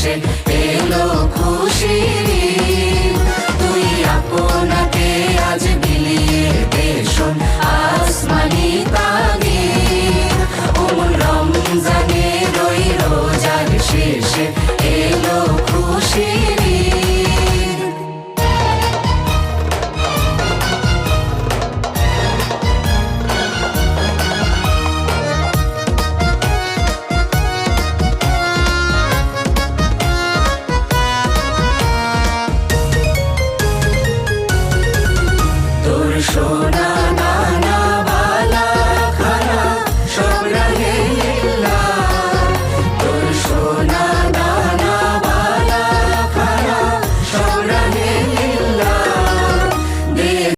শেষে এলো খুশির ঈদ। তুই আপনাকে আজ বিলিয়ে দে শোন আসমানি তাগিদ। ওমন রমজানের ওই রোজার শেষে এলো খুশির ঈদ। তোর সোনা